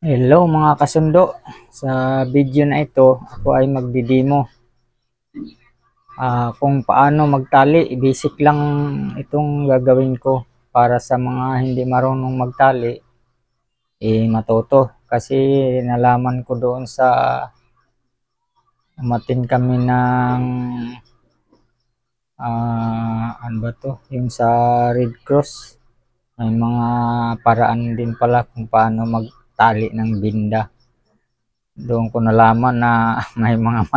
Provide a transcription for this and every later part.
Hello mga kasundo, sa video na ito ako ay magdidemo kung paano magtali. Basic lang itong gagawin ko para sa mga hindi marunong magtali matuto, kasi nalaman ko doon sa umatin kami ng ano ba to, yung sa Red Cross. May mga paraan din pala kung paano magtali ng binda. Doon ko nalaman na may mga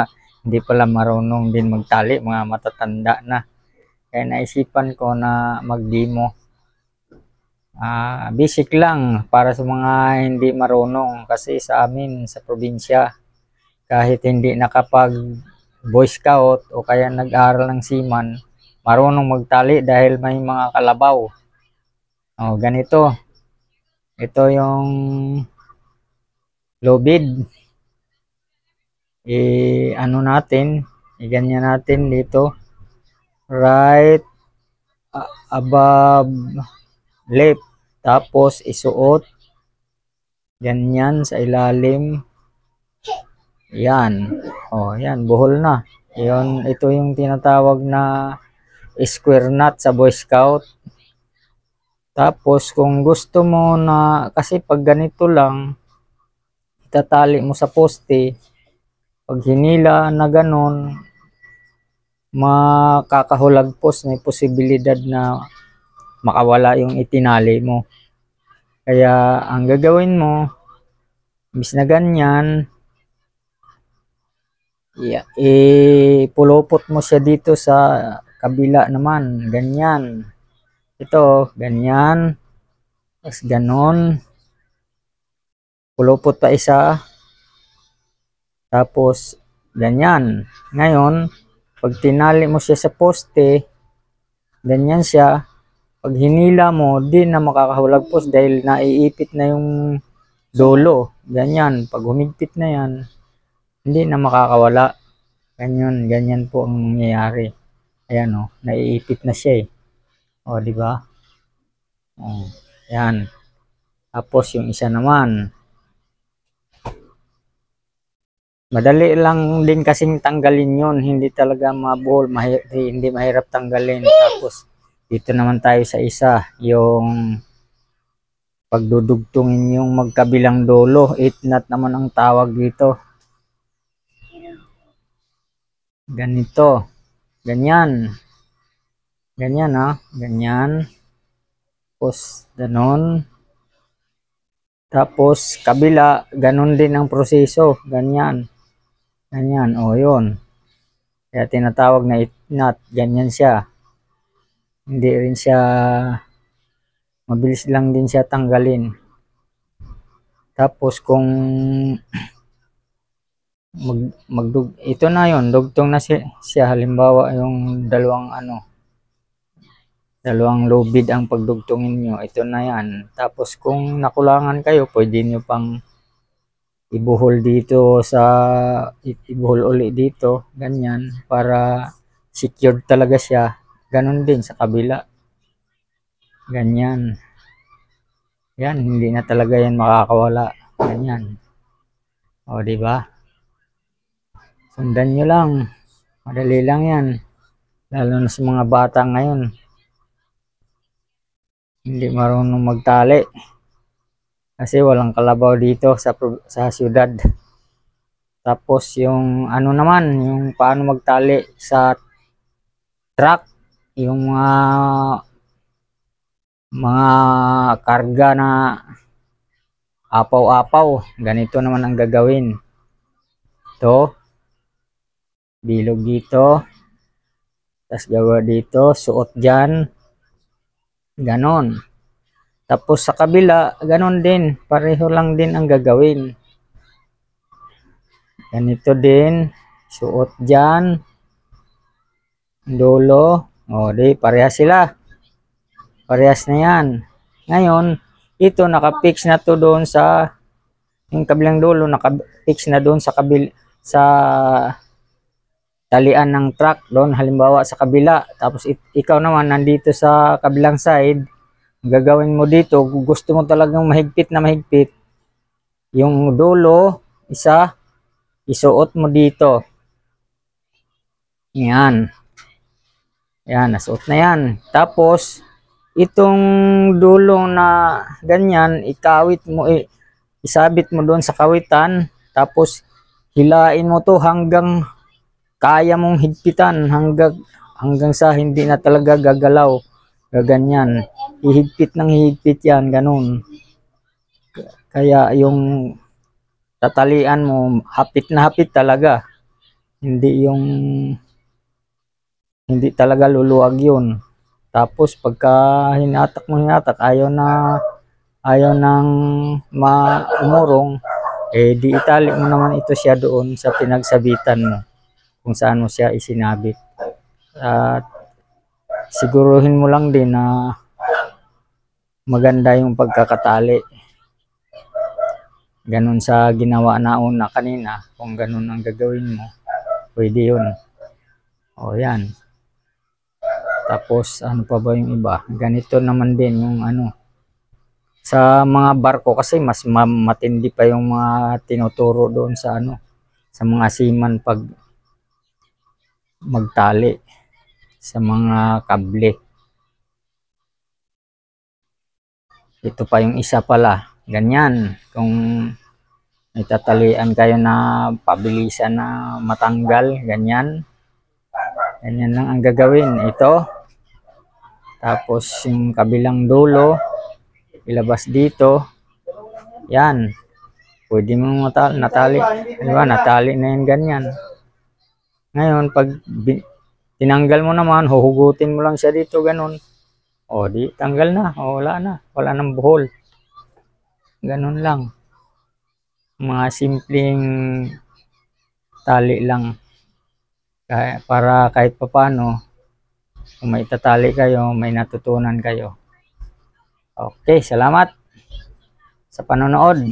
hindi pala marunong din magtali, mga matatanda na. Kaya naisipan ko na mag-demo. Basic lang para sa mga hindi marunong, kasi sa amin sa probinsya, kahit hindi nakapag Boy Scout o kaya nag-aral ng seaman, marunong magtali dahil may mga kalabaw. Ganito. Ito yung lubid. Ano natin, ganyan natin dito, right above left, tapos isuot ganyan sa ilalim. Yan, yan, buhol na yun. Ito yung tinatawag na square knot sa Boy Scout. Tapos kung gusto mo na, kasi pag ganito lang itatali mo sa poste, pag hinila na ganon, makakahulagpos, may posibilidad na makawala yung itinali mo. Kaya ang gagawin mo, imbis na ganyan, ipulupot mo siya dito sa kabila naman, ganyan. Ito, ganyan. Tapos ganon. Pulupot pa isa. Tapos ganyan. Ngayon, pag tinali mo siya sa poste, ganyan siya. Pag hinila mo, di na makakahulagpos dahil naiipit na yung dulo. Ganyan. Pag humigpit na yan, hindi na makakawala. Ganyan po ang nangyayari. Ayan naiipit na siya di ba? Yan. Tapos yung isa naman. Madali lang din kasing tanggalin yun. Hindi talaga mabuhol. Hindi mahirap tanggalin. Tapos dito naman tayo sa isa. Yung pagdudugtungin yung magkabilang dulo. 8 knot naman ang tawag dito. Ganito. Ganyan. Ganyan ganyan. Tapos ganon. Tapos kabila, ganon din ang proseso. Ganyan. Ganyan. Yun. Kaya tinatawag na 8 knot. Ganyan siya. Hindi rin siya, mabilis lang din siya tanggalin. Tapos kung ito na yon, dugtong na siya, halimbawa yung dalawang lubid ang pagdugtungin nyo, ito na yan. Tapos kung nakulangan kayo, pwede nyo pang ibuhol dito ibuhol uli dito, ganyan, para secured talaga siya. Ganon din sa kabila. Ganyan. Yan, hindi na talaga yan makakawala. Ganyan. Di ba? Sundan nyo lang. Madali lang yan. Lalo na sa mga bata ngayon. Hindi marunong magtali. Kasi walang kalabaw dito sa syudad. Tapos yung naman, yung paano magtali sa truck, yung mga karga na apaw-apaw, ganito naman ang gagawin. Ito, bilog dito, tapos gawa dito, suot dyan, ganon. Tapos sa kabila, ganon din, pareho lang din ang gagawin. Ganito din, suot dyan, dulo, di parehas sila. Parehas na yan. Ngayon, ito nakapix na to doon sa yung kabilang dulo, nakapix na doon sa talian ng truck doon, halimbawa sa kabila. Tapos ikaw naman nandito sa kabilang side, gagawin mo dito, gusto mo talagang mahigpit na mahigpit, Yung dulo, isa, isuot mo dito. Yan. Yan, nasuot na yan. Tapos, itong dulong na ganyan, ikawit mo, isabit mo doon sa kawitan. Tapos, hilain mo to hanggang kaya mong higpitan. Hanggang sa hindi na talaga gagalaw. Gaganyan. Ihigpit ng hihigpit yan, ganun. Kaya yung tatalian mo, hapit na hapit talaga. Hindi talaga luluwag yun. Tapos pagka hinatak mo ayaw nang maumurong, di itali mo naman ito siya doon sa pinagsabitan mo kung saan mo siya isinabit. At siguruhin mo lang din na maganda yung pagkakatali. Ganun sa ginawa na una kanina, kung ganun ang gagawin mo, pwede yun. O yan. Tapos ano pa ba yung iba? Ganito naman din yung ano. Sa mga barko kasi mas matindi pa yung mga tinuturo doon sa ano, sa mga seaman pag magtali sa mga kable. Ito pa yung isa pala. Ganyan. Kung may tatalian kayo na pabilisan na matanggal, ganyan. Ganyan lang ang gagawin. Ito. Tapos yung kabilang dulo, ilabas dito. Yan. Pwede mo natali. Diba? Natali na yun ganyan. Ngayon, pag tinanggal mo naman, huhugutin mo lang siya dito, ganun. O, di, tanggal na. O, wala na. Wala nang buhol. Ganun lang. Mga simpleng tali lang. Para kahit papano, kung may tatali kayo, may natutunan kayo. Okay, salamat sa panonood.